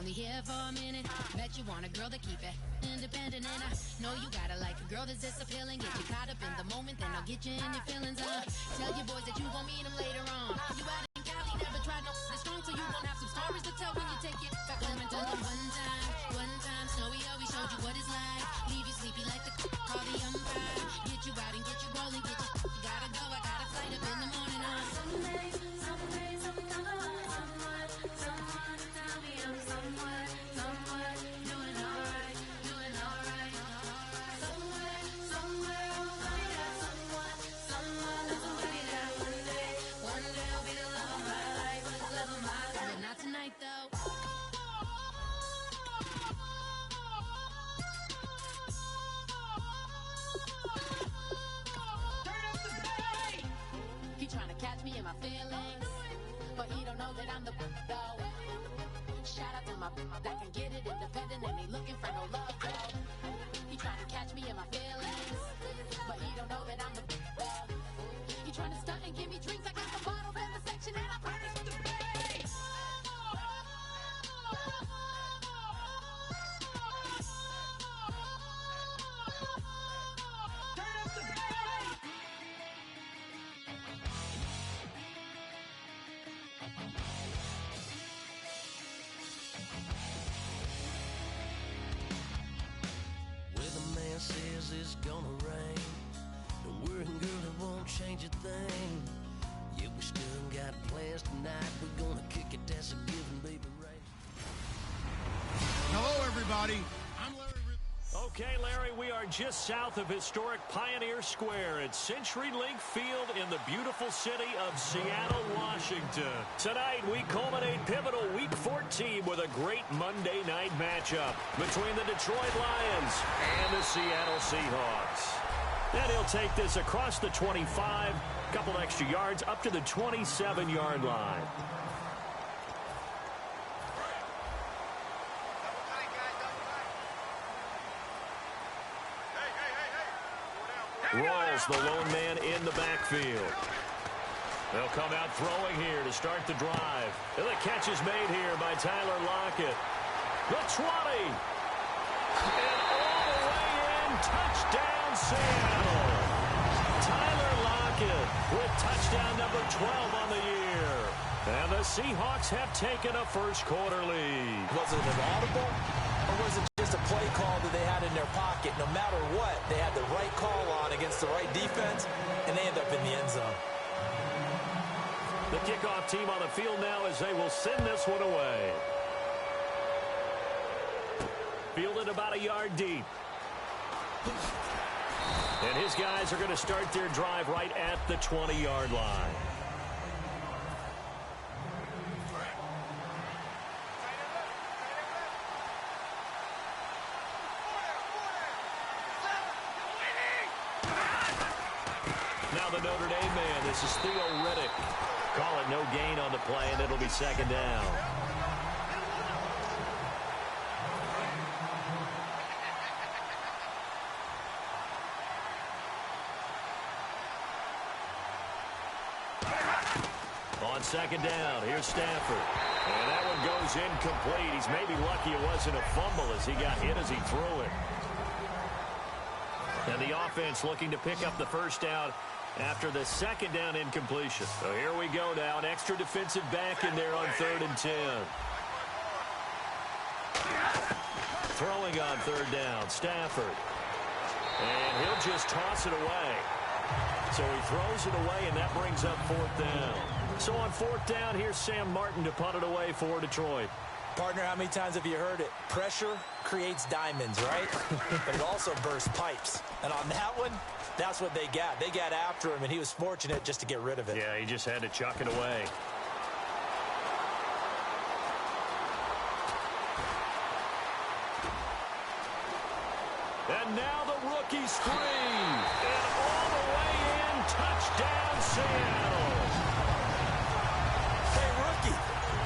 only here for a minute. Bet you want a girl to keep it independent, and I know you gotta like a girl that's disappealing. Get you caught up in the moment, then I'll get you in your feelings. Tell your boys that you gon' meet them later on. You out in Cali, never tried no this strong, so you gon' have some stories to tell when you take it back home and tell them one time, Snowy always showed you what it's like. Leave you sleepy like the call the umpire. Get you out and get you rolling, get you gotta go. I got a flight up in the morning. Someday, someone to tell me I'm somewhere, doing alright. Somewhere I'll find out someone that's a way that one day I'll be the love of my life, but not tonight though. He trying to catch me in my feelings, but he don't know that I'm the though. Shout out to my that can get it independent and ain't looking for no love though. He trying to catch me in my feelings, but he don't know that I'm the though. He trying to stunt and give me drinks. I got the bottles in the section and I promise with the bass. Says it's gonna rain. Don't worry, girl, it won't change a thing. Yeah, we still got plans tonight. We're gonna kick it, that's a given, baby, right? Hello, everybody. I'm Larry. Okay, Larry, we are just south of historic Pioneer Square at CenturyLink Field in the beautiful city of Seattle, Washington. Tonight, we culminate pivotal Week 14 with a great Monday night matchup between the Detroit Lions and the Seattle Seahawks. And he'll take this across the 25, couple extra yards up to the 27-yard line. Rolls the lone man in the backfield. They'll come out throwing here to start the drive. And the catch is made here by Tyler Lockett. The 20. And all the way in. Touchdown, Seattle. Tyler Lockett with touchdown number 12 on the year. And the Seahawks have taken a first quarter lead. Was it an audible? Or was it just a play call that they had in their pocket? No matter what, they had the right call on against the right defense, and they end up in the end zone. The kickoff team on the field now as they will send this one away. Fielded about a yard deep. And his guys are going to start their drive right at the 20-yard line. Now the Notre Dame man, this is Theo Riddick. Call it no gain on the play, and it'll be second down. On second down, here's Stafford. And that one goes incomplete. He's maybe lucky it wasn't a fumble as he got hit as he threw it. And the offense looking to pick up the first down after the second down incompletion. So here we go now. An extra defensive back in there on 3rd and 10. Throwing on 3rd down, Stafford. And he'll just toss it away. So he throws it away, and that brings up 4th down. So on 4th down, here's Sam Martin to punt it away for Detroit. Partner, how many times have you heard it? Pressure creates diamonds, right? But it also bursts pipes. And on that one, that's what they got. They got after him, and he was fortunate just to get rid of it. Yeah, he just had to chuck it away. And now the rookie screen. And all the way in, touchdown Seattle. Hey, rookie,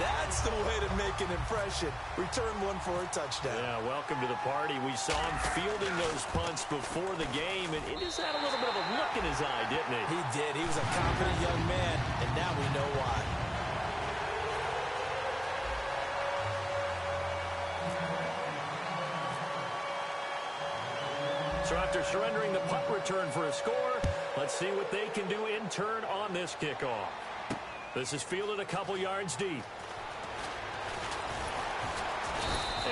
that's the way to make an impression. Return one for a touchdown. Yeah, welcome to the party. We saw him fielding those punts before the game, and he just had a little bit of a look in his eye, didn't he? He did. He was a confident young man, and now we know why. So after surrendering the punt return for a score, let's see what they can do in turn on this kickoff. This is fielded a couple yards deep.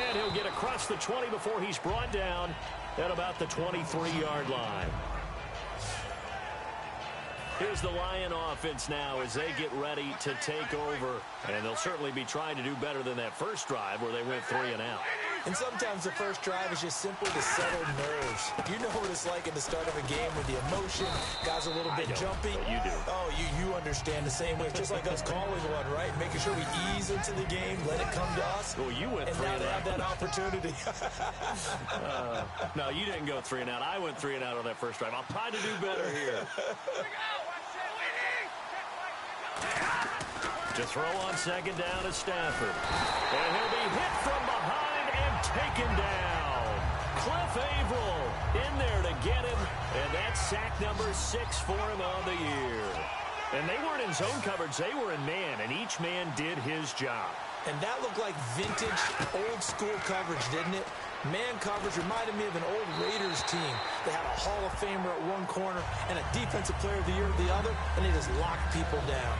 And he'll get across the 20 before he's brought down at about the 23-yard line. Here's the Lion offense now as they get ready to take over. And they'll certainly be trying to do better than that first drive where they went 3 and out. And sometimes the first drive is just simply to settle nerves. You know what it's like at the start of a game with the emotion. Guys are a little bit jumpy. You do. Oh, you understand the same way. It's just like us calling one, right? Making sure we ease into the game, let it come to us. Well, you went 3 and and now they have out. that opportunity. No, you didn't go 3 and out. I went 3 and out on that first drive. I'll try to do better here. To throw on second down is Stafford. And he'll be hit from behind and taken down. Cliff Averill in there to get him. And that's sack number 6 for him on the year. And they weren't in zone coverage. They were in man, and each man did his job. And that looked like vintage, old-school coverage, didn't it? Man coverage reminded me of an old Raiders team. They had a Hall of Famer at one corner and a Defensive Player of the Year at the other, and they just locked people down.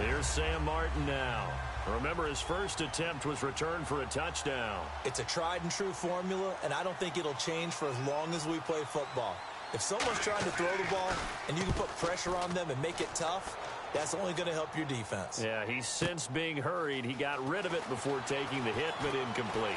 Here's Sam Martin now. Remember, his first attempt was returned for a touchdown. It's a tried-and-true formula, and I don't think it'll change for as long as we play football. If someone's trying to throw the ball and you can put pressure on them and make it tough, that's only going to help your defense. Yeah, he's since being hurried. He got rid of it before taking the hit, but incomplete.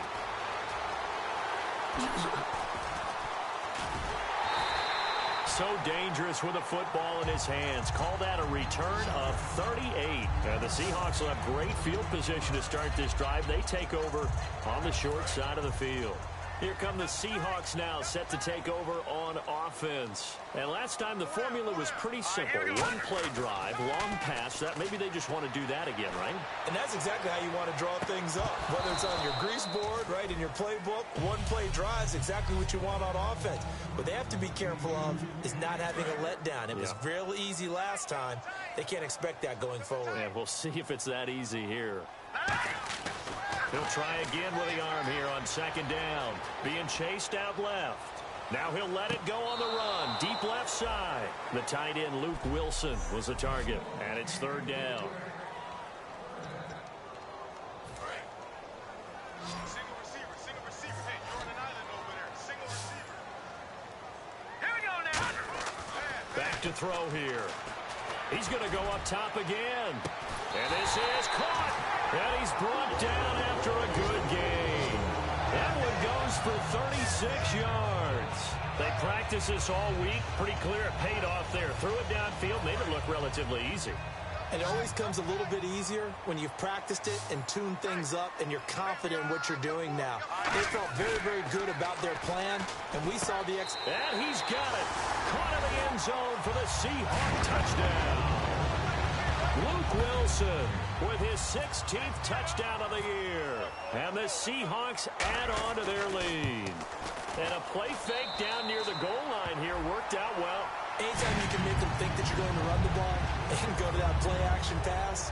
So dangerous with a football in his hands. Call that a return of 38. The Seahawks will have great field position to start this drive. They take over on the short side of the field. Here come the Seahawks now, set to take over on offense. And last time the formula was pretty simple. One play drive, long pass. That maybe they just want to do that again, right? And that's exactly how you want to draw things up. Whether it's on your grease board, right, in your playbook, one play drives exactly what you want on offense. What they have to be careful of is not having a letdown. It was real easy last time. They can't expect that going forward. And we'll see if it's that easy here. He'll try again with the arm here on second down. Being chased out left. Now he'll let it go on the run. Deep left side. The tight end, Luke Wilson, was the target. And it's third down. Single receiver. Hey, you're on an island over there. Single receiver. Here we go now. Back to throw here. He's going to go up top again. And this is caught. And he's brought down after a good gain. That one goes for 36 yards. They practiced this all week. Pretty clear it paid off there. Threw it downfield, made it look relatively easy. And it always comes a little bit easier when you've practiced it and tuned things up and you're confident in what you're doing now. They felt very, very good about their plan, and we saw the And he's got it. Caught in the end zone for the Seahawk touchdown. Luke Wilson with his 16th touchdown of the year. And the Seahawks add on to their lead. And a play fake down near the goal line here worked out well. Anytime you can make them think that you're going to run the ball and go to that play-action pass,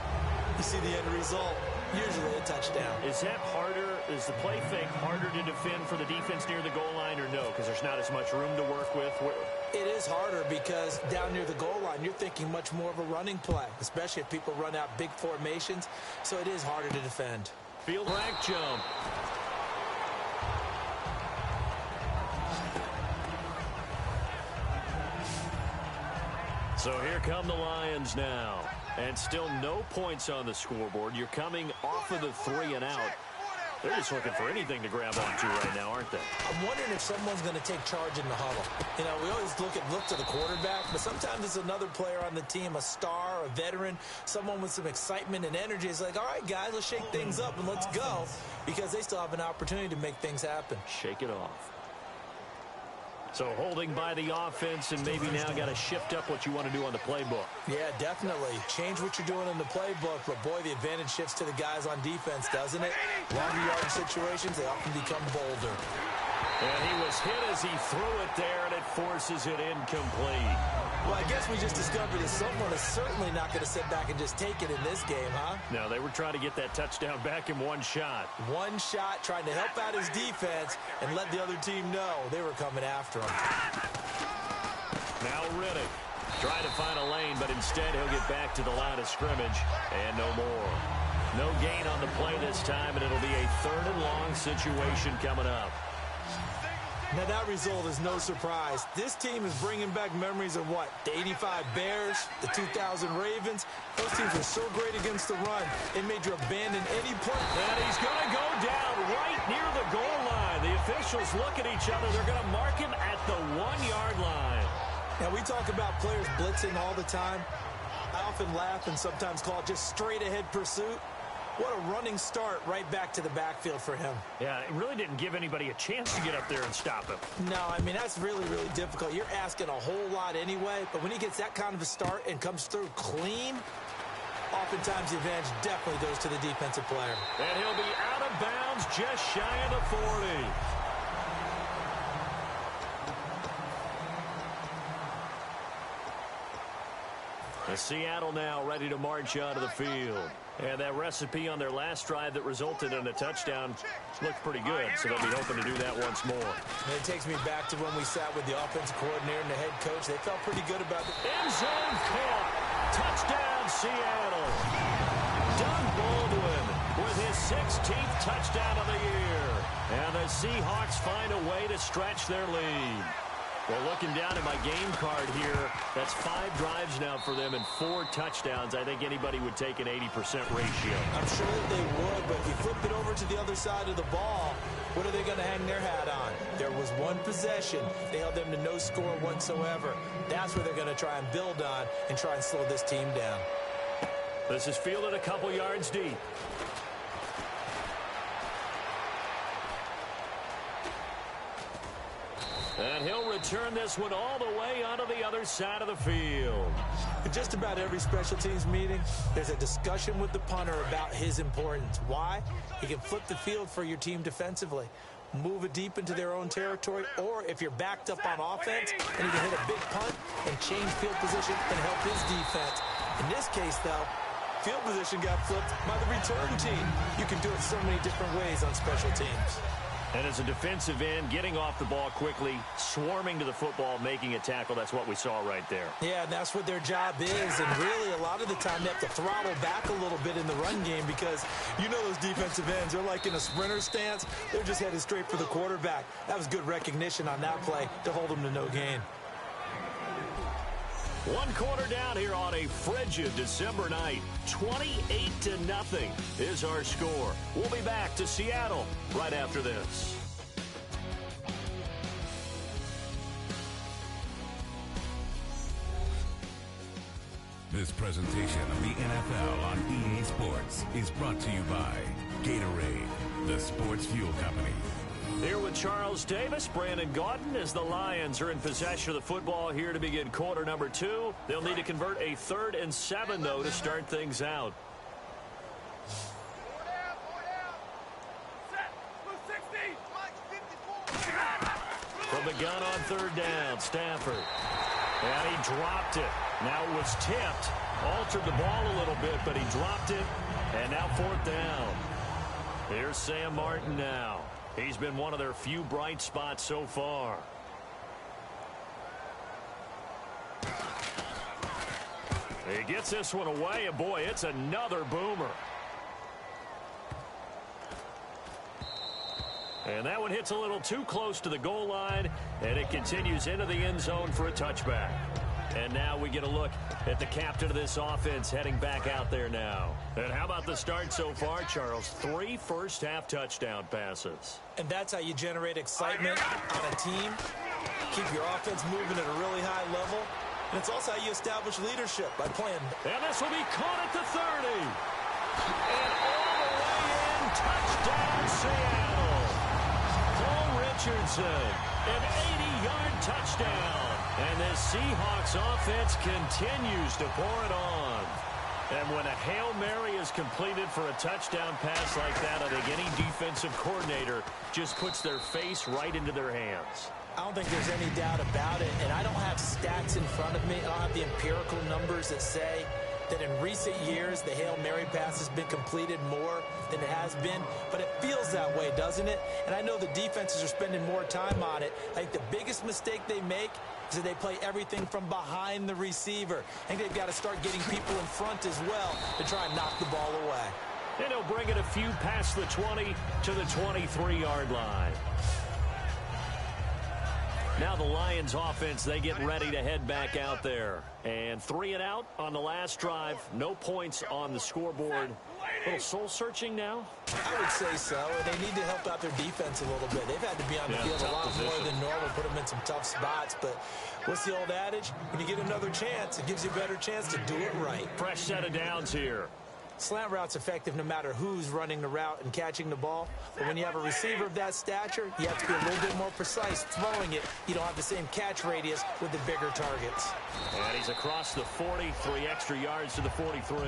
you see the end result, usually a touchdown. Is that harder? Is the play fake harder to defend for the defense near the goal line or no? Because there's not as much room to work with? It is harder because down near the goal line, you're thinking much more of a running play, especially if people run out big formations. So it is harder to defend. Field rack jump. So here come the Lions now. And still no points on the scoreboard. You're coming off of the 3 and out. They're just looking for anything to grab onto right now, aren't they? I'm wondering if someone's going to take charge in the huddle. You know, we always look to the quarterback, but sometimes it's another player on the team, a star, a veteran, someone with some excitement and energy. It's like, all right, guys, let's shake things up and let's go, because they still have an opportunity to make things happen. Shake it off. So holding by the offense and maybe now got to shift up what you want to do on the playbook. Yeah, definitely. Change what you're doing in the playbook, but boy, the advantage shifts to the guys on defense, doesn't it? Longer yard situations, they often become bolder. And he was hit as he threw it there, and it forces it incomplete. Well, I guess we just discovered that someone is certainly not going to sit back and just take it in this game, huh? No, they were trying to get that touchdown back in one shot. One shot, trying to help out his defense and let the other team know they were coming after him. Now Riddick trying to find a lane, but instead he'll get back to the line of scrimmage and no more. No gain on the play this time, and it'll be a 3rd and long situation coming up. Now, that result is no surprise. This team is bringing back memories of what? The 85 Bears, the 2000 Ravens. Those teams were so great against the run, it made you abandon any play. And he's going to go down right near the goal line. The officials look at each other. They're going to mark him at the 1-yard line. Now, we talk about players blitzing all the time. I often laugh and sometimes call it just straight-ahead pursuit. What a running start right back to the backfield for him. Yeah, it really didn't give anybody a chance to get up there and stop him. No, I mean, that's really, really difficult. You're asking a whole lot anyway, but when he gets that kind of a start and comes through clean, oftentimes the advantage definitely goes to the defensive player. And he'll be out of bounds just shy of the 40. Seattle now ready to march out of the field. And that recipe on their last drive that resulted in a touchdown looked pretty good, so they'll be hoping to do that once more. And it takes me back to when we sat with the offensive coordinator and the head coach. They felt pretty good about it. End zone caught. Touchdown, Seattle. Doug Baldwin with his 16th touchdown of the year. And the Seahawks find a way to stretch their lead. Well, looking down at my game card here, that's 5 drives now for them and 4 touchdowns. I think anybody would take an 80% ratio. I'm sure that they would, but if you flip it over to the other side of the ball, what are they going to hang their hat on? There was one possession. They held them to no score whatsoever. That's where they're going to try and build on and try and slow this team down. This is fielded a couple yards deep. And he'll return this one all the way onto the other side of the field. In just about every special teams meeting, there's a discussion with the punter about his importance. Why? He can flip the field for your team defensively, move it deep into their own territory, or if you're backed up on offense, and he can hit a big punt and change field position and help his defense. In this case, though, field position got flipped by the return team. You can do it so many different ways on special teams. And as a defensive end, getting off the ball quickly, swarming to the football, making a tackle, that's what we saw right there. Yeah, and that's what their job is. And really, a lot of the time, they have to throttle back a little bit in the run game because you know those defensive ends, they're like in a sprinter stance. They're just headed straight for the quarterback. That was good recognition on that play to hold them to no gain. 1 quarter down here on a frigid December night. 28-0 is our score. We'll be back to Seattle right after this. This presentation of the NFL on EA Sports is brought to you by Gatorade, the sports fuel company. Here with Charles Davis, Brandon Gaudin, as the Lions are in possession of the football here to begin quarter number 2. They'll need to convert a 3rd and 7, though, to start things out. From the gun on 3rd down, Stafford. And he dropped it. Now it was tipped. Altered the ball a little bit, but he dropped it. And now 4th down. Here's Sam Martin now. He's been one of their few bright spots so far. He gets this one away, and boy, it's another boomer. And that one hits a little too close to the goal line, and it continues into the end zone for a touchback. And now we get a look at the captain of this offense heading back out there now. And how about the start so far, Charles? 3 first-half touchdown passes. And that's how you generate excitement on a team. Keep your offense moving at a really high level. And it's also how you establish leadership by playing. And this will be caught at the 30. And all the way in, touchdown Seattle. Paul Richardson, an 80-yard touchdown. And the Seahawks offense continues to pour it on. And when a Hail Mary is completed for a touchdown pass like that, I think any defensive coordinator just puts their face right into their hands. I don't think there's any doubt about it, and I don't have stats in front of me. I don't have the empirical numbers that say that in recent years the Hail Mary pass has been completed more than it has been, but it feels that way, doesn't it? And I know the defenses are spending more time on it. I think the biggest mistake they make is that they play everything from behind the receiver. I think they've got to start getting people in front as well to try and knock the ball away. And he'll bring it a few past the 20 to the 23-yard line. Now the Lions offense, they get ready to head back out there. And 3 and out on the last drive. No points on the scoreboard. A little soul-searching now? I would say so. They need to help out their defense a little bit. They've had to be on the field a lot more than normal, put them in some tough spots. But what's the old adage? When you get another chance, it gives you a better chance to do it right. Fresh set of downs here. Slant route's effective no matter who's running the route and catching the ball. But when you have a receiver of that stature, you have to be a little bit more precise throwing it. You don't have the same catch radius with the bigger targets. And he's across the 40, 3 extra yards to the 43.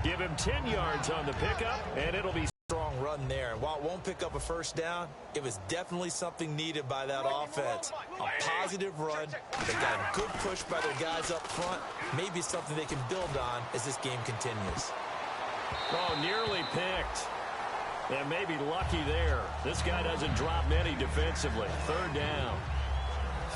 Give him 10 yards on the pickup, and it'll be strong run there. While it won't pick up a first down, it was definitely something needed by that offense. A positive run. They got a good push by their guys up front. Maybe something they can build on as this game continues. Oh, nearly picked. And maybe lucky there. This guy doesn't drop many defensively. 3rd down.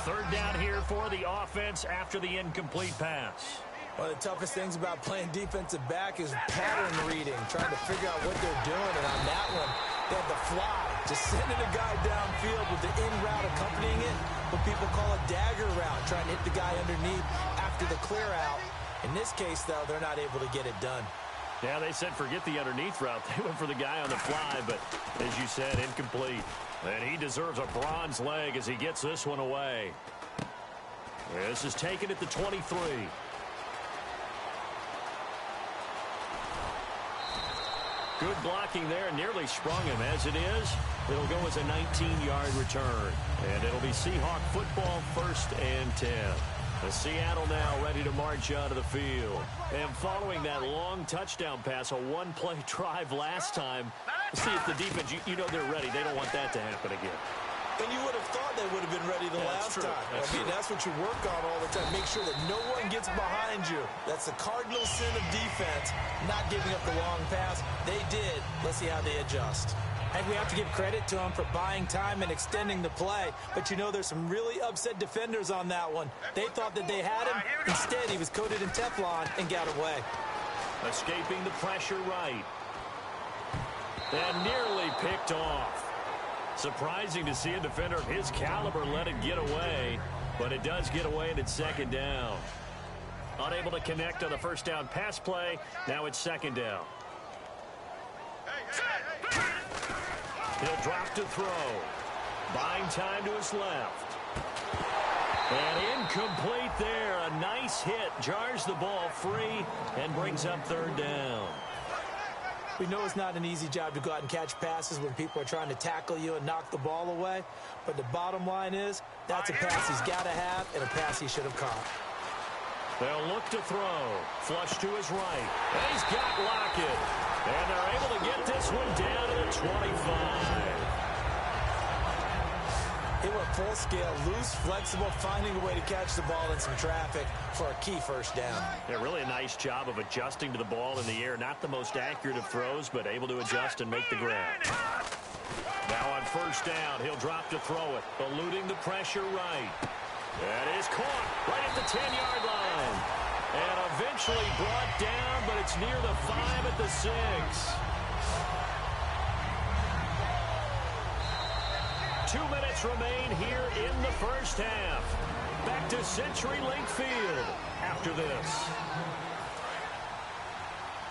3rd down here for the offense after the incomplete pass. One of the toughest things about playing defensive back is pattern reading, trying to figure out what they're doing. And on that one, they had the fly, just sending a guy downfield with the in route accompanying it, what people call a dagger route, trying to hit the guy underneath after the clear out. In this case, though, they're not able to get it done. Yeah, they said forget the underneath route. They went for the guy on the fly, but as you said, incomplete. And he deserves a bronze leg as he gets this one away. This is taken at the 23. Good blocking there, nearly sprung him. As it is, it'll go as a 19-yard return. And it'll be Seahawk football, 1st and 10. Seattle now ready to march out of the field. And following that long touchdown pass, a one-play drive last time, see if the defense, you know they're ready. They don't want that to happen again. And you would have thought they would have been ready the last time. That's what you work on all the time. Make sure that no one gets behind you. That's the cardinal sin of defense, not giving up the long pass. They did. Let's see how they adjust. I think we have to give credit to him for buying time and extending the play. But you know there's some really upset defenders on that one. They thought that they had him. Instead, he was coated in Teflon and got away. Escaping the pressure right. And nearly picked off. Surprising to see a defender of his caliber let it get away. But it does get away and it's 2nd down. Unable to connect on the 1st down pass play. Now it's 2nd down. He'll drop to throw. Buying time to his left. And incomplete there. A nice hit. Jars the ball free and brings up 3rd down. We know it's not an easy job to go out and catch passes when people are trying to tackle you and knock the ball away. But the bottom line is, that's a pass he's got to have and a pass he should have caught. They'll look to throw. Flush to his right. And he's got Lockett. And they're able to get this one down to the 25. It went full scale, loose, flexible, finding a way to catch the ball in some traffic for a key 1st down. Yeah, really a nice job of adjusting to the ball in the air. Not the most accurate of throws, but able to adjust and make the grab. Now on 1st down, he'll drop to throw it, eluding the pressure right. That is caught right at the 10-yard line. And eventually brought down, but it's near the 5 at the 6. Two minutes remain here in the 1st half. Back to CenturyLink Field after this.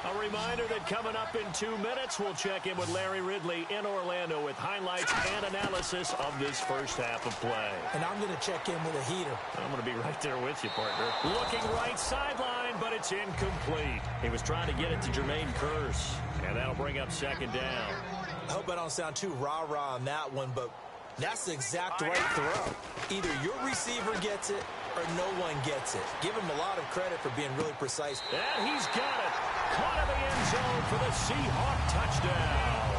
A reminder that coming up in 2 minutes, we'll check in with Larry Ridley in Orlando with highlights and analysis of this 1st half of play. And I'm going to check in with a heater. I'm going to be right there with you, partner. Looking right sideline, but it's incomplete. He was trying to get it to Jermaine Kearse, and that'll bring up 2nd down. I hope I don't sound too rah-rah on that one, but that's the exact right throw. Either your receiver gets it or no one gets it. Give him a lot of credit for being really precise. And he's got it. Caught in the end zone for the Seahawk touchdown.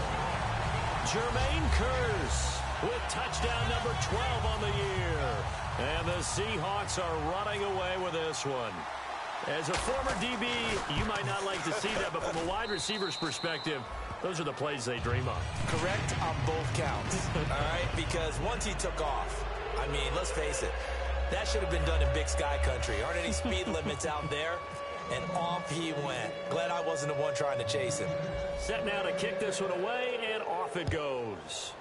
Jermaine Kearse with touchdown number 12 on the year. And the Seahawks are running away with this one. As a former DB, you might not like to see that, but from a wide receiver's perspective, those are the plays they dream of. Correct on both counts, all right? Because once he took off, I mean, let's face it, that should have been done in Big Sky country. Aren't any speed limits out there? And off he went. Glad I wasn't the one trying to chase him. Set now to kick this one away, and off it goes.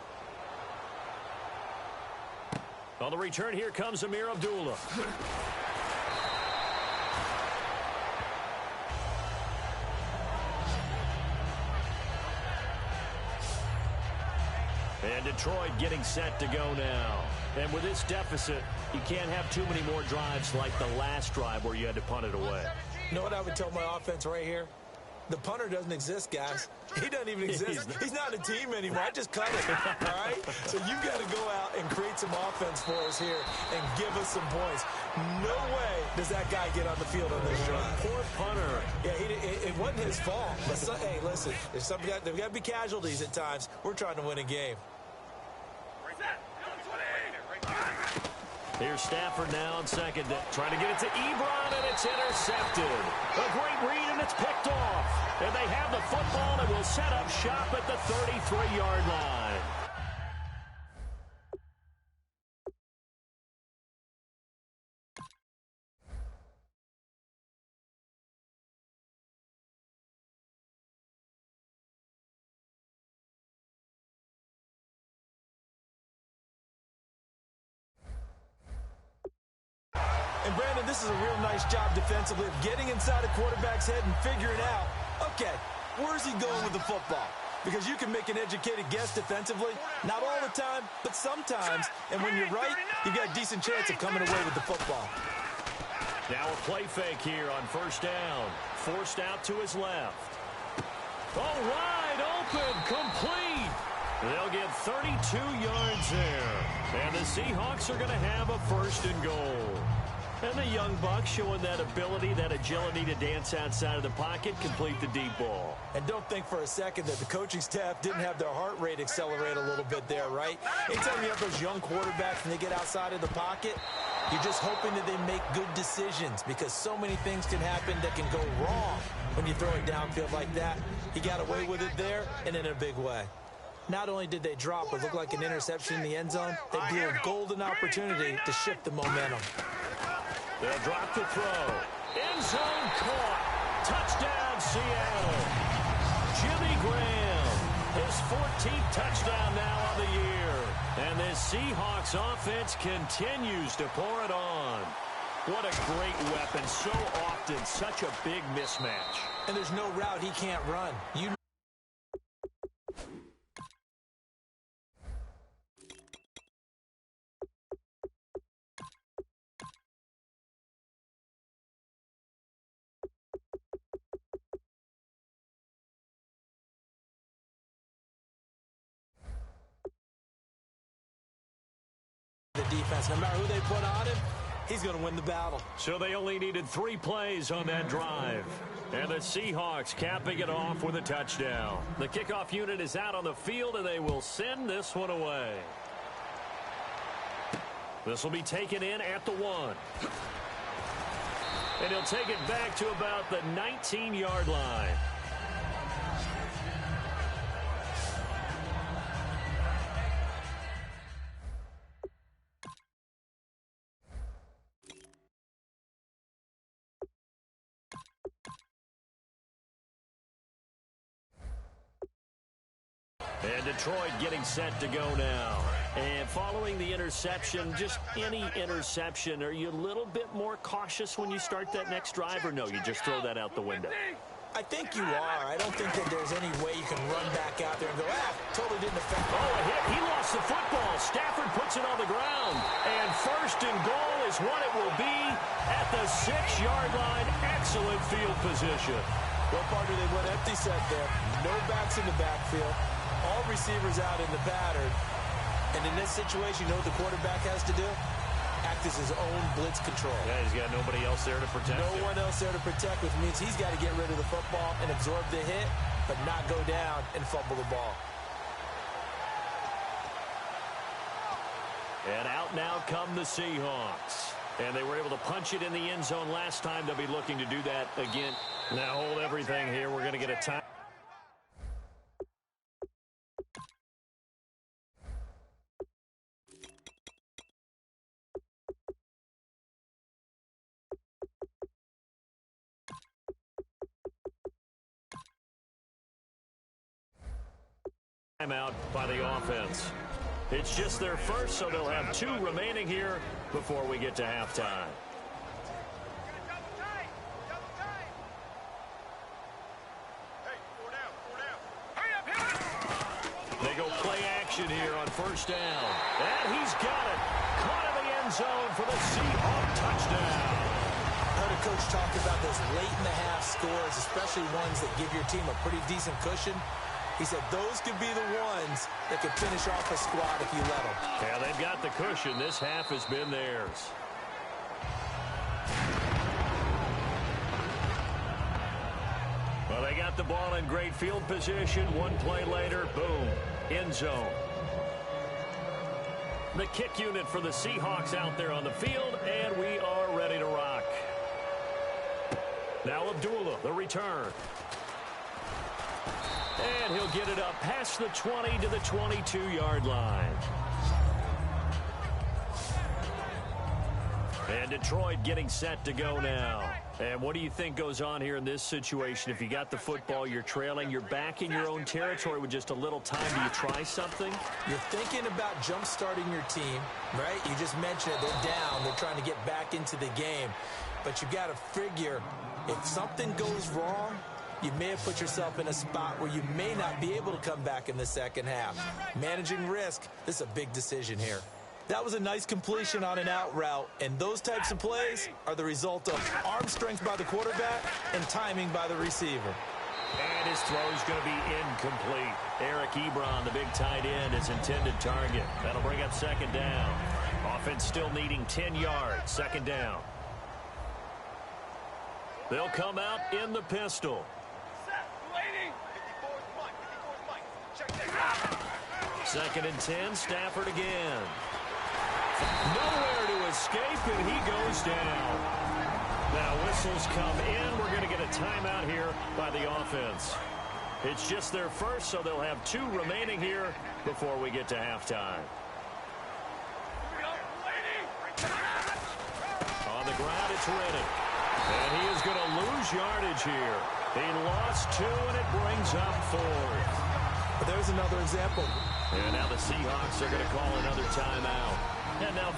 On the return, here comes Amir Abdullah. And Detroit getting set to go now. And with this deficit, you can't have too many more drives like the last drive where you had to punt it away. You know what I would tell my offense right here? The punter doesn't exist, guys. He doesn't even exist. He's not a team anymore. I just cut it, all right? So you've got to go out and create some offense for us here and give us some points. No way does that guy get on the field on this drive. Poor punter. Yeah, it wasn't his fault. But hey, listen, there's got to be casualties at times. We're trying to win a game. Here's Stafford now on second, trying to get it to Ebron, and it's intercepted. A great read, and it's picked off. And they have the football and will set up shop at the 33-yard line. And, Brandon, this is a real nice job defensively of getting inside a quarterback's head and figuring out, okay, where's he going with the football? Because you can make an educated guess defensively, not all the time, but sometimes. And when you're right, you've got a decent chance of coming away with the football. Now a play fake here on first down. Forced out to his left. Oh, wide open, complete. They'll get 32 yards there. And the Seahawks are going to have a first and goal. And the young buck showing that ability, that agility to dance outside of the pocket, complete the deep ball. And don't think for a second that the coaching staff didn't have their heart rate accelerate a little bit there, right? Anytime you have those young quarterbacks and they get outside of the pocket, you're just hoping that they make good decisions because so many things can happen that can go wrong when you throw it downfield like that. He got away with it there and in a big way. Not only did they drop what looked like an interception in the end zone, they blew a golden opportunity to shift the momentum. They'll drop the throw. End zone caught. Touchdown, Seattle. Jimmy Graham, his 14th touchdown now on the year. And this Seahawks offense continues to pour it on. What a great weapon. So often, such a big mismatch. And there's no route he can't run. The defense, no matter who they put on him, he's going to win the battle. So they only needed 3 plays on that drive. And the Seahawks capping it off with a touchdown. The kickoff unit is out on the field, and they will send this one away. This will be taken in at the 1. And he'll take it back to about the 19-yard line. And Detroit getting set to go now. And following the interception, just any interception, are you a little bit more cautious when you start that next drive, or no, you just throw that out the window? I think you are. I don't think that there's any way you can run back out there and go, totally didn't affect me. Oh, a hit. He lost the football. Stafford puts it on the ground. And first and goal is what it will be at the 6-yard line. Excellent field position. Well, partner, they went empty set there. No backs in the backfield. All receivers out in the pattern. And in this situation, you know what the quarterback has to do? Act as his own blitz control. Yeah, he's got nobody else there to protect him. No one else there to protect, which means he's got to get rid of the football and absorb the hit, but not go down and fumble the ball. And out now come the Seahawks. And they were able to punch it in the end zone last time. They'll be looking to do that again. Now hold everything here. We're going to get a time. Timeout by the offense. It's just their first, so they'll have 2 remaining here before we get to halftime. They go play action here on first down. And he's got it. Caught in the end zone for the Seahawk touchdown. I heard a coach talk about those late-in-the-half scores, especially ones that give your team a pretty decent cushion. He said those could be the ones that could finish off a squad if you let them. Yeah, they've got the cushion. This half has been theirs. Well, they got the ball in great field position. One play later, boom, end zone. The kick unit for the Seahawks out there on the field, and we are ready to rock. Now Abdullah, the return. And he'll get it up past the 20 to the 22-yard line. And Detroit getting set to go now. And what do you think goes on here in this situation? If you got the football, you're trailing, you're back in your own territory with just a little time. Do you try something? You're thinking about jump-starting your team, right? You just mentioned it. They're down. They're trying to get back into the game. But you got to figure if something goes wrong, you may have put yourself in a spot where you may not be able to come back in the second half. Managing risk, this is a big decision here. That was a nice completion on an out route, and those types of plays are the result of arm strength by the quarterback and timing by the receiver. And his throw is going to be incomplete. Eric Ebron, the big tight end, is intended target. That'll bring up second down. Offense still needing 10 yards. Second down. They'll come out in the pistol. Second and 10, Stafford again. Nowhere to escape, and he goes down. Now whistles come in. We're going to get a timeout here by the offense. It's just their first, so they'll have 2 remaining here before we get to halftime. On the ground, it's Reddick. And he is going to lose yardage here. He lost 2, and it brings up 4th. But there's another example. And now the Seahawks are going to call another timeout. And now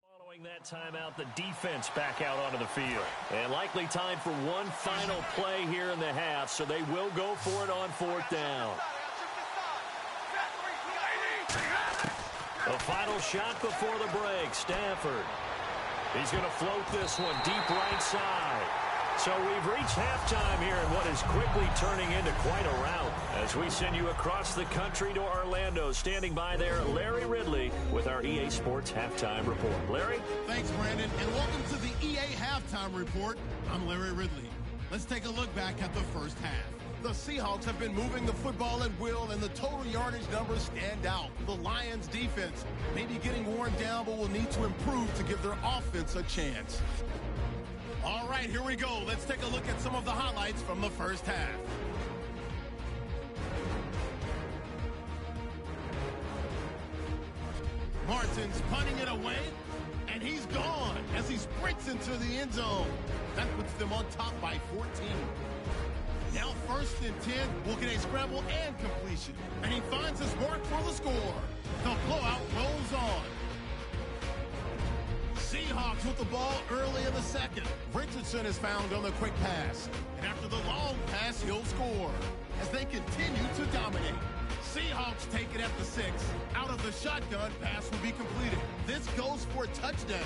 following that timeout, the defense back out onto the field. And likely time for one final play here in the half, so they will go for it on 4th down. The final shot before the break, Stafford. He's going to float this one deep right side. So we've reached halftime here in what is quickly turning into quite a rout. As we send you across the country to Orlando, standing by there, Larry Ridley with our EA Sports Halftime Report. Larry? Thanks, Brandon, and welcome to the EA Halftime Report. I'm Larry Ridley. Let's take a look back at the first half. The Seahawks have been moving the football at will, and the total yardage numbers stand out. The Lions' defense may be getting worn down, but will need to improve to give their offense a chance. All right, here we go. Let's take a look at some of the highlights from the first half. Martin's punting it away, and he's gone as he sprints into the end zone. That puts them on top by 14. Now 1st and 10, we'll get a scramble and completion. And he finds his mark for the score. The blowout rolls on. Seahawks with the ball early in the second. Richardson is found on the quick pass. And after the long pass, he'll score. As they continue to dominate. Seahawks take it at the 6. Out of the shotgun, pass will be completed. This goes for a touchdown.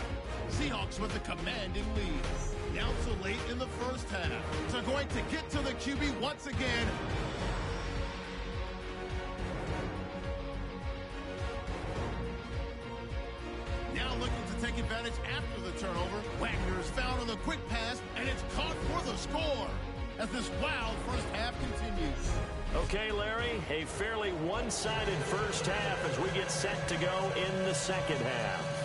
Seahawks with the commanding lead. Now so late in the first half. So going to get to the QB once again. Now looking to take advantage after the turnover. Wagner is found on the quick pass, and it's caught for the score as this wild first half continues. Okay, Larry, a fairly one-sided first half as we get set to go in the second half.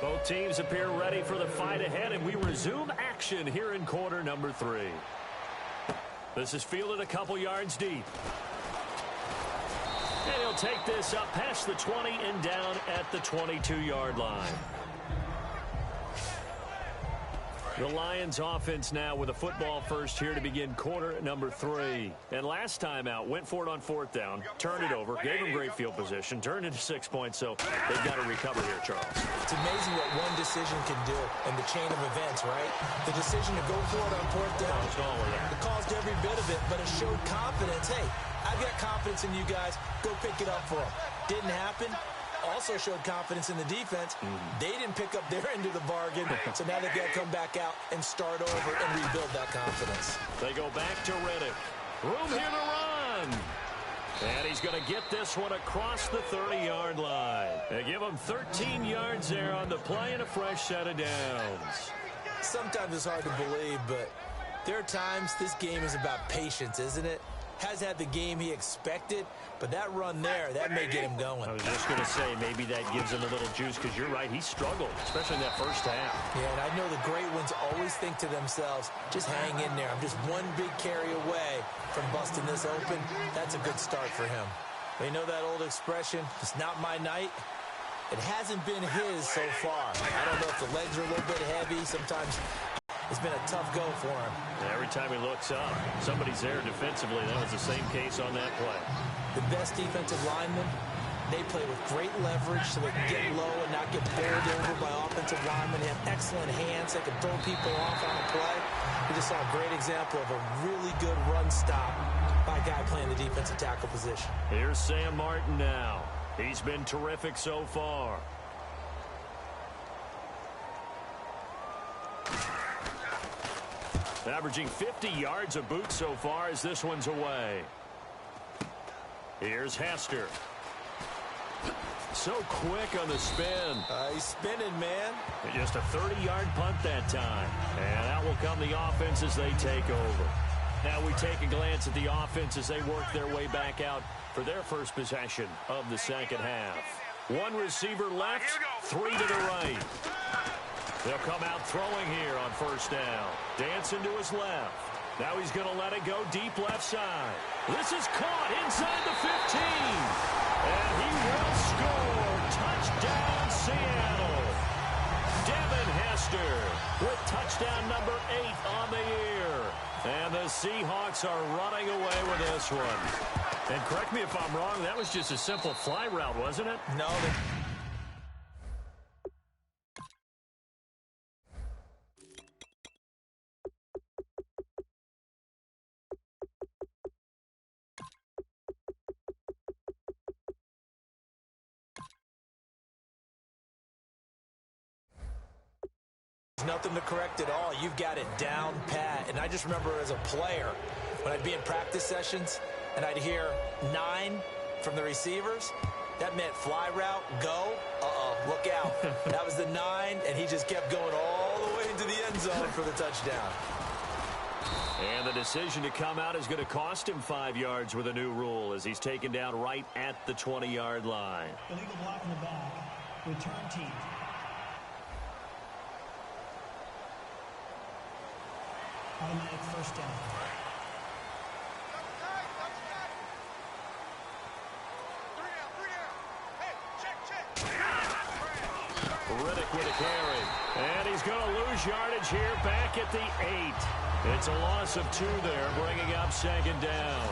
Both teams appear ready for the fight ahead, and we resume action here in quarter number 3. This is fielded a couple yards deep. And he'll take this up past the 20 and down at the 22-yard line. The Lions offense now with a football first here to begin quarter number 3. And last time out, went for it on 4th down, turned it over, gave them great field position, turned into 6 points, so they've got to recover here, Charles. It's amazing what one decision can do in the chain of events, right? The decision to go for it on 4th down. It caused every bit of it, but it showed confidence. Hey, I've got confidence in you guys. Go pick it up for them. Didn't happen. Also showed confidence in the defense. They didn't pick up their end of the bargain, so now they've got to come back out and start over and rebuild that confidence. They go back to Riddick. Room here to run. And he's going to get this one across the 30-yard line. They give him 13 yards there on the play and a fresh set of downs. Sometimes it's hard to believe, but there are times this game is about patience, isn't it? Has had the game he expected, but that run there, that may get him going. I was just going to say, maybe that gives him a little juice, because you're right, he struggled, especially in that first half. Yeah, and I know the great ones always think to themselves, just hang in there. I'm just one big carry away from busting this open. That's a good start for him. But you know that old expression, it's not my night? It hasn't been his so far. I don't know if the legs are a little bit heavy. Sometimes it's been a tough go for him. Every time he looks up, somebody's there defensively. That was the same case on that play. The best defensive linemen, they play with great leverage so they can get low and not get bowled over by offensive linemen. They have excellent hands. They can throw people off on a play. We just saw a great example of a really good run stop by a guy playing the defensive tackle position. Here's Sam Martin now. He's been terrific so far. Averaging 50 yards a boot so far as this one's away. Here's Hester. So quick on the spin. He's spinning, man. And just a 30-yard punt that time. And out will come the offense as they take over. Now we take a glance at the offense as they work their way back out for their first possession of the second half. One receiver left, 3 to the right. They'll come out throwing here on first down. Dancing to his left. Now he's going to let it go deep left side. This is caught inside the 15. And he will score. Touchdown, Seattle. Devin Hester with touchdown number 8 on the year. And the Seahawks are running away with this one. And correct me if I'm wrong, that was just a simple fly route, wasn't it? No, nothing to correct at all. You've got it down pat. And I just remember as a player, when I'd be in practice sessions and I'd hear 9 from the receivers, that meant fly route, go. Look out. That was the 9, and he just kept going all the way into the end zone for the touchdown. And the decision to come out is going to cost him 5 yards with a new rule as he's taken down right at the 20-yard line. Illegal block in the back. Return team. Automatic first down. Riddick with a carry. And he's going to lose yardage here back at the 8. It's a loss of 2 there, bringing up second down.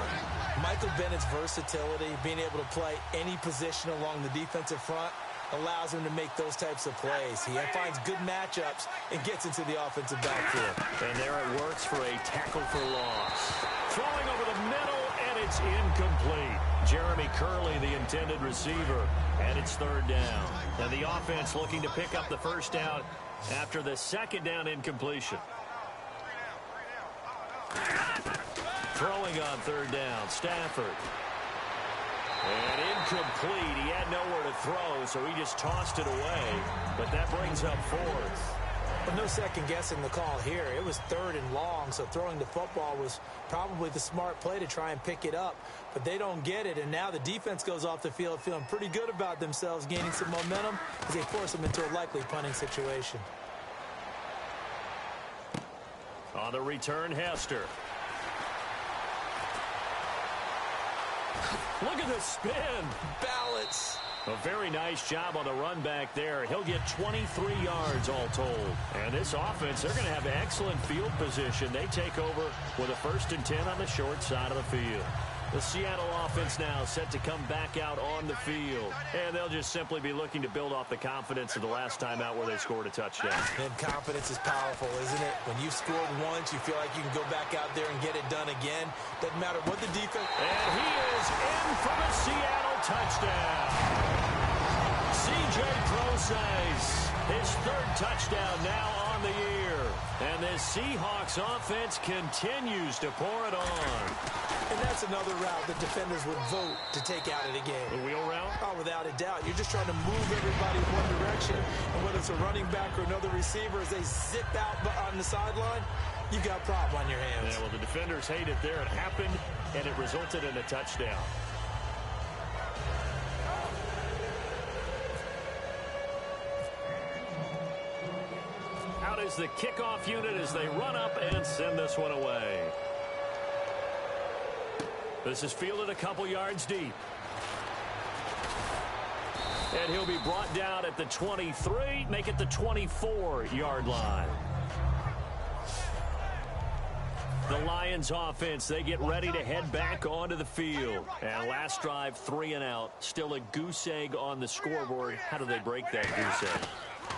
Michael Bennett's versatility, being able to play any position along the defensive front, allows him to make those types of plays. He finds good matchups and gets into the offensive backfield. And there it works for a tackle for loss. Throwing over the middle, and it's incomplete. Jeremy Curley, the intended receiver, and it's 3rd down. And the offense looking to pick up the first down after the second down incompletion. Throwing on 3rd down, Stafford. And incomplete. He had nowhere to throw, so he just tossed it away. But that brings up fourth. Well, no second guessing the call here. It was 3rd and long, so throwing the football was probably the smart play to try and pick it up. But they don't get it, and now the defense goes off the field feeling pretty good about themselves, gaining some momentum as they force them into a likely punting situation. On the return, Hester. Look at the spin. Balance. A very nice job on the run back there. He'll get 23 yards all told. And this offense, they're going to have excellent field position. They take over with a 1st and 10 on the short side of the field. The Seattle offense now set to come back out on the field. And they'll just simply be looking to build off the confidence of the last time out where they scored a touchdown. And confidence is powerful, isn't it? When you've scored once, you feel like you can go back out there and get it done again. Doesn't matter what the defense... And he is in for the Seattle touchdown. C.J. Prosise, his 3rd touchdown now on the year. And this Seahawks offense continues to pour it on. And that's another route that defenders would vote to take out of the game. The wheel route? Oh, without a doubt. You're just trying to move everybody in one direction. And whether it's a running back or another receiver, as they zip out on the sideline, you got a problem on your hands. Yeah, well, the defenders hate it there. It happened, and it resulted in a touchdown. Out is the kickoff unit as they run up and send this one away. This is fielded a couple yards deep. And he'll be brought down at the 23, make it the 24-yard line. The Lions offense, they get ready to head back onto the field. And last drive, 3 and out. Still a goose egg on the scoreboard. How do they break that goose egg?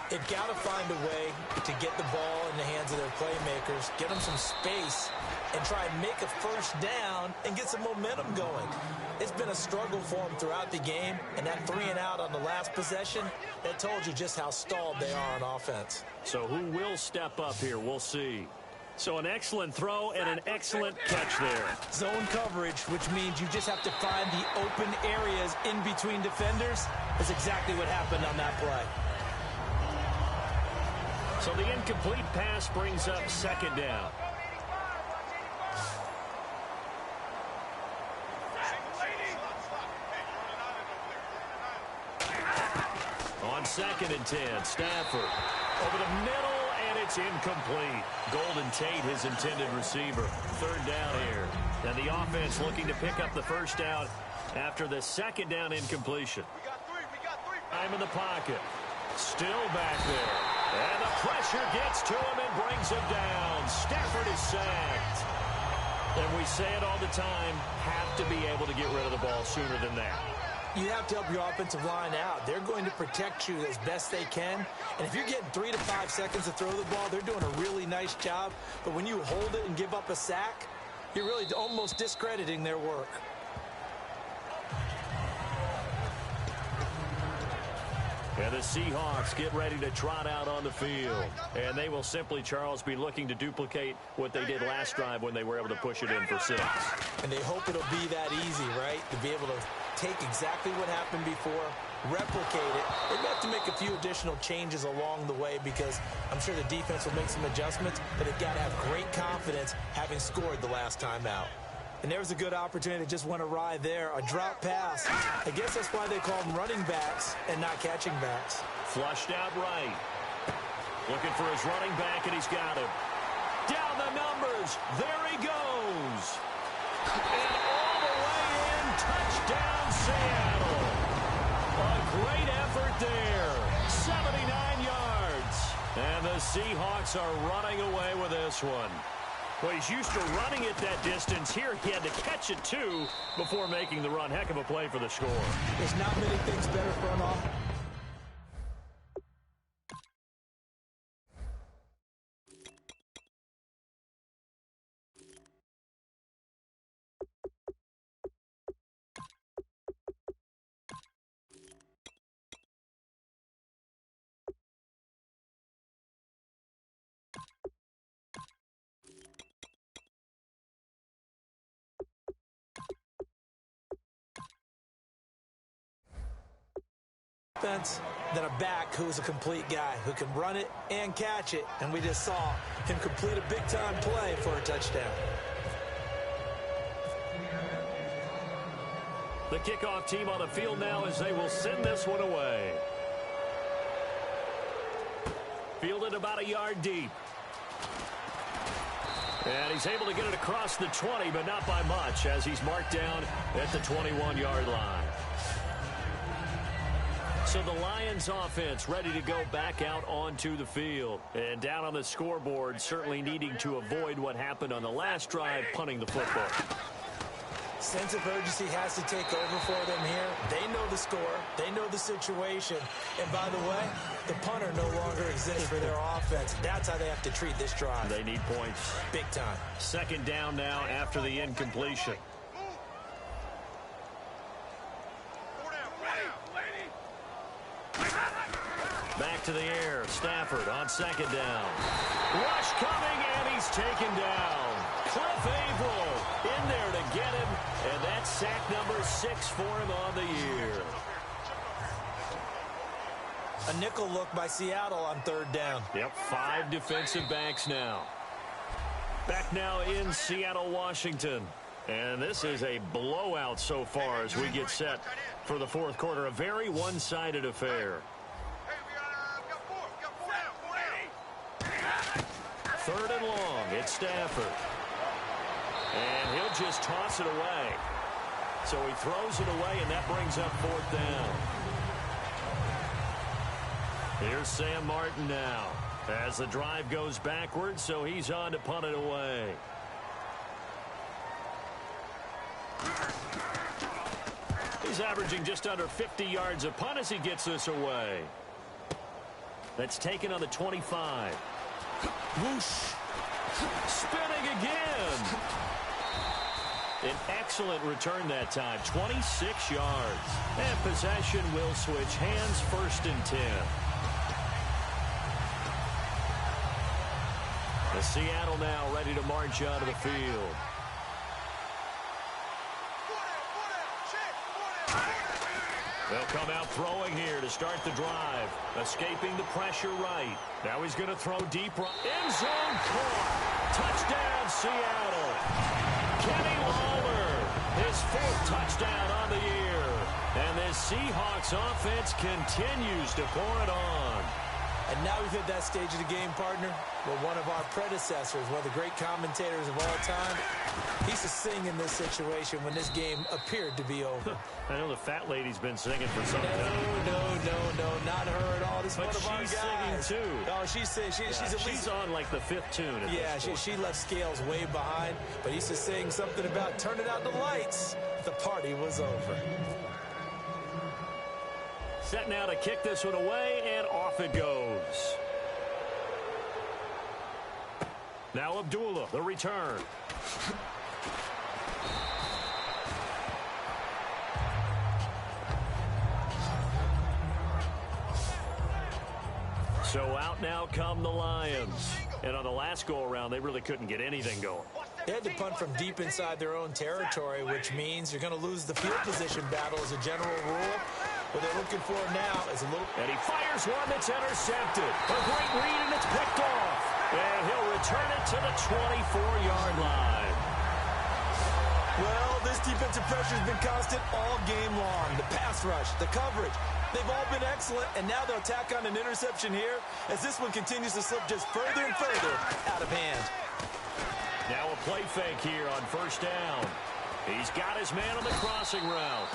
They've got to find a way to get the ball in the hands of their playmakers, get them some space, and try and make a 1st down and get some momentum going. It's been a struggle for them throughout the game, and that 3 and out on the last possession, that told you just how stalled they are on offense. So who will step up here? We'll see. So an excellent throw and an excellent catch there. Zone coverage, which means you just have to find the open areas in between defenders. That's exactly what happened on that play. So the incomplete pass brings up 2nd down. On 2nd and 10, Stafford over the middle, and it's incomplete. Golden Tate, his intended receiver. 3rd down here. And the offense looking to pick up the 1st down after the 2nd down incompletion. We got three. I'm in the pocket. Still back there. And the pressure gets to him and brings him down. Stafford is sacked. And we say it all the time, have to be able to get rid of the ball sooner than that. You have to help your offensive line out. They're going to protect you as best they can. And if you're getting 3 to 5 seconds to throw the ball, they're doing a really nice job. But when you hold it and give up a sack, you're really almost discrediting their work. And the Seahawks get ready to trot out on the field. And they will simply, Charles, be looking to duplicate what they did last drive when they were able to push it in for 6. And they hope it'll be that easy, right? To be able to take exactly what happened before, replicate it. They have to make a few additional changes along the way because I'm sure the defense will make some adjustments, but they've got to have great confidence having scored the last time out. And there was a good opportunity that just went awry there. A drop pass. I guess that's why they call them running backs and not catching backs. Flushed out right. Looking for his running back, and he's got him. Down the numbers. There he goes. And all the way in. Touchdown, Seattle. A great effort there. 79 yards. And the Seahawks are running away with this one. Well, he's used to running it that distance. Here he had to catch it, too, before making the run. Heck of a play for the score. There's not many things better for an offense. offense than a back who is a complete guy, who can run it and catch it. And we just saw him complete a big-time play for a touchdown. The kickoff team on the field now as they will send this one away. Fielded about a yard deep. And he's able to get it across the 20, but not by much, as he's marked down at the 21-yard line. So the Lions offense ready to go back out onto the field. And down on the scoreboard, certainly needing to avoid what happened on the last drive, punting the football. Sense of urgency has to take over for them here. They know the score. They know the situation. And by the way, the punter no longer exists for their offense. That's how they have to treat this drive. They need points. Big time. Second down now after the incompletion. Back to the air. Stafford on second down. Rush coming, and he's taken down. Cliff Averill in there to get him, and that's sack number 6 for him on the year. A nickel look by Seattle on third down. Yep, 5 defensive backs now. Back now in Seattle, Washington. And this is a blowout so far as we get set for the fourth quarter. A very one-sided affair. Third and long. It's Stafford. And he'll just toss it away. So he throws it away, and that brings up fourth down. Here's Sam Martin now as the drive goes backwards, so he's on to punt it away. He's averaging just under 50 yards a punt as he gets this away. That's taken on the 25. Whoosh. Spinning again. An excellent return that time. 26 yards. And possession will switch hands, first and 10. The Seattle now ready to march out of the field. They'll come out throwing here to start the drive. Escaping the pressure right. Now he's going to throw deep right. End zone caught. Touchdown, Seattle. Kenny Lawler, his 4th touchdown on the year. And this Seahawks offense continues to pour it on. And now we've hit that stage of the game, partner, where one of our predecessors, one of the great commentators of all time, he used to sing in this situation when this game appeared to be over. I know the fat lady's been singing for some time. No, not her at all. This is one of our guys. She's singing, too. Oh, she's singing. She's on, like, the 5th tune. Yeah, she left Scales way behind, but he used to sing something about turning out the lights. The party was over. Set now to kick this one away, and off it goes. Now Abdullah, the return. So out now come the Lions. And on the last go-around, they really couldn't get anything going. They had to punt from deep inside their own territory, which means you're going to lose the field position battle as a general rule. What they're looking for now is a little... And he fires one that's intercepted. A great read, and it's picked off. And he'll return it to the 24-yard line. Well, this defensive pressure has been constant all game long. The pass rush, the coverage, they've all been excellent, and now they'll tack on an interception here as this one continues to slip just further and further out of hand. Now a play fake here on first down. He's got his man on the crossing route.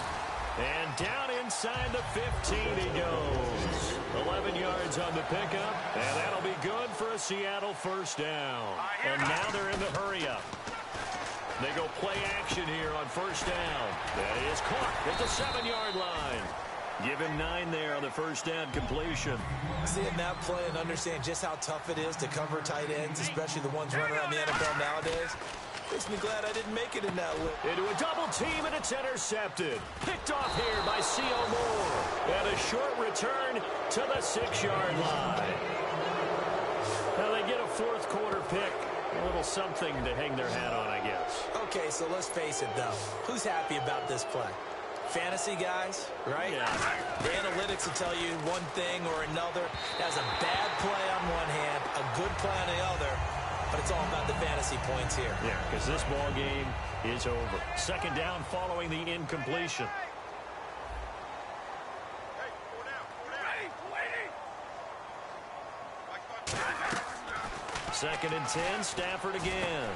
And down inside the 15 he goes. 11 yards on the pickup, and that'll be good for a Seattle first down. And now they're in the hurry-up. They go play action here on first down. That is caught at the 7-yard line. Give him 9 there on the first down completion. Seeing that play and understand just how tough it is to cover tight ends, especially the ones running around the NFL nowadays, makes me glad I didn't make it in that look. Into a double team, and it's intercepted. Picked off here by C.O. Moore. And a short return to the 6-yard line. Now they get a fourth quarter pick. A little something to hang their hat on, I guess. Okay, so let's face it, though. Who's happy about this play? Fantasy guys, right? Yeah. The analytics will tell you one thing or another. That's a bad play on one hand, a good play on the other, but it's all about the fantasy points here. Yeah, because this ball game is over. Second down following the incompletion. Second and 10, Stafford again.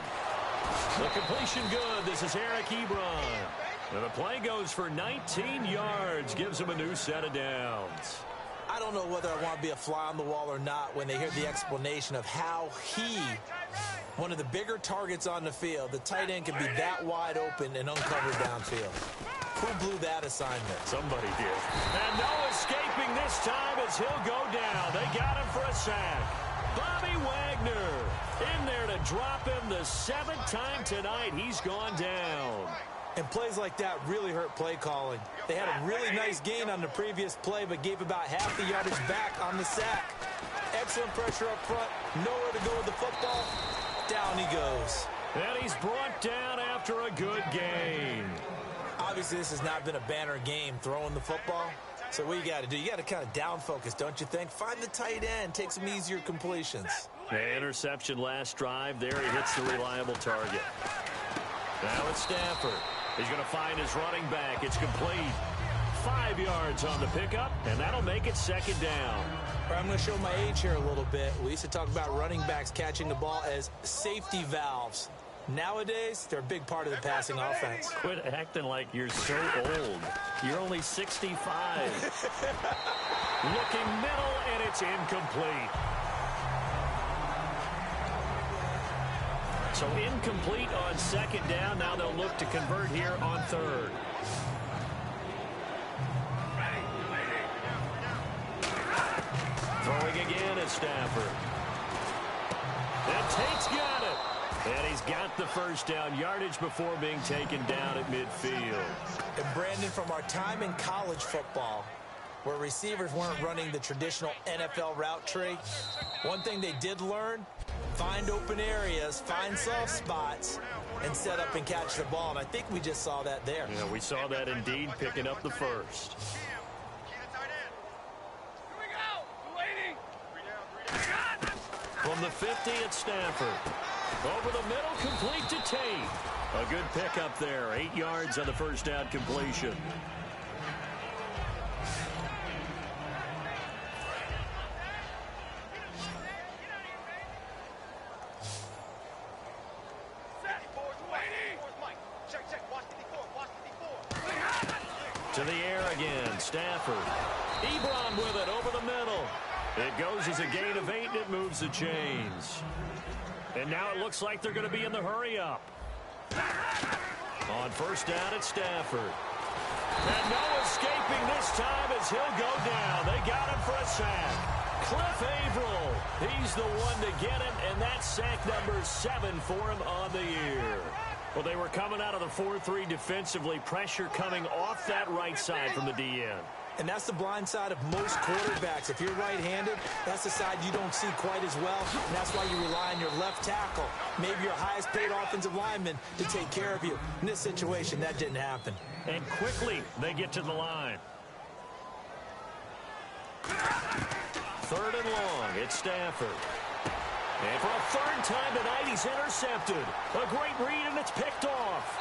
The completion good. This is Eric Ebron. And the play goes for 19 yards, gives him a new set of downs. I don't know whether I want to be a fly on the wall or not when they hear the explanation of how he, one of the bigger targets on the field, the tight end can be that wide open and uncovered downfield. Who blew that assignment? Somebody did. And no escaping this time as he'll go down. They got him for a sack. Bobby Wagner in there to drop him the 7th time tonight. He's gone down. And plays like that really hurt play calling. They had a really nice gain on the previous play, but gave about half the yardage back on the sack. Excellent pressure up front. Nowhere to go with the football. Down he goes. And he's brought down after a good gain. Obviously, this has not been a banner game throwing the football. So what you got to do, you got to kind of down focus, don't you think? Find the tight end, take some easier completions. The interception last drive. There he hits the reliable target. Now it's Stafford. He's going to find his running back. It's complete. 5 yards on the pickup, and that'll make it second down. I'm going to show my age here a little bit. We used to talk about running backs catching the ball as safety valves. Nowadays, they're a big part of the passing offense. Quit acting like you're so old. You're only 65. Looking middle, and it's incomplete. So incomplete on second down. Now they'll look to convert here on third. Throwing again at Stafford. And Tate's got it. And he's got the first down. Yardage before being taken down at midfield. And Brandon, from our time in college football, where receivers weren't running the traditional NFL route tree, one thing they did learn, find open areas, find soft spots, and set up and catch the ball. And I think we just saw that there. Yeah, we saw that indeed, picking up the first. From the 50 at Stafford. Over the middle, complete to Tate. A good pickup there. 8 yards on the first down completion. To the air again, Stafford. Ebron with it over the middle. It goes as a gain of 8, and it moves the chains. And now it looks like they're going to be in the hurry-up. On first down at Stafford. And no escaping this time as he'll go down. They got him for a sack. Cliff Averill, he's the one to get him, and that's sack number 7 for him on the year. Well, they were coming out of the 4-3 defensively. Pressure coming off that right side from the DN. And that's the blind side of most quarterbacks. If you're right-handed, that's the side you don't see quite as well. And that's why you rely on your left tackle, maybe your highest-paid offensive lineman, to take care of you. In this situation, that didn't happen. And quickly, they get to the line. Third and long, it's Stafford. And for a third time tonight, he's intercepted. A great read, and it's picked off.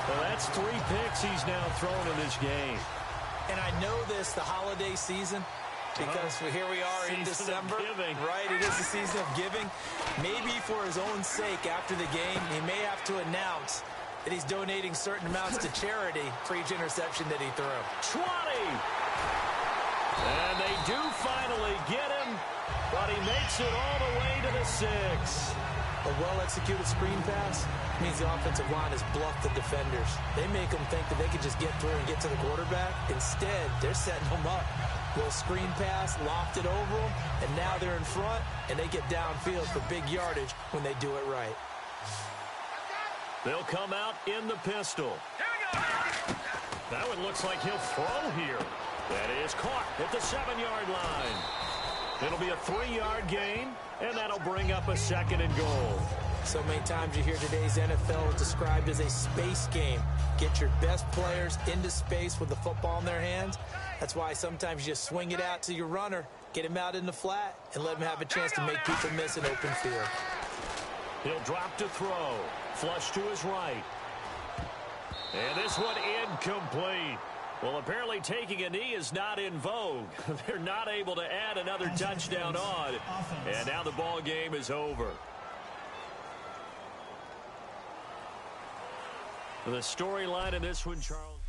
Well, that's 3 picks he's now thrown in this game. And I know this, the holiday season, because here we are in December. Right, it is the season of giving. Maybe for his own sake, after the game, he may have to announce that he's donating certain amounts to charity for each interception that he threw. 20! And they do finally get him, but he makes it all the way to the 6. A well-executed screen pass means the offensive line has bluffed the defenders. They make them think that they can just get through and get to the quarterback. Instead, they're setting them up. Little screen pass, lofted over them, and now they're in front, and they get downfield for big yardage when they do it right. They'll come out in the pistol. That one looks like he'll throw here. That is caught at the 7-yard line. It'll be a 3-yard gain, and that'll bring up a 2nd and goal. So many times you hear today's NFL described as a space game. Get your best players into space with the football in their hands. That's why sometimes you just swing it out to your runner, get him out in the flat, and let him have a chance to make people miss an open field. He'll drop to throw. Flush to his right. And this one incomplete. Well, apparently taking a knee is not in vogue. They're not able to add another touchdown on. And now the ball game is over. The storyline in this one, Charles.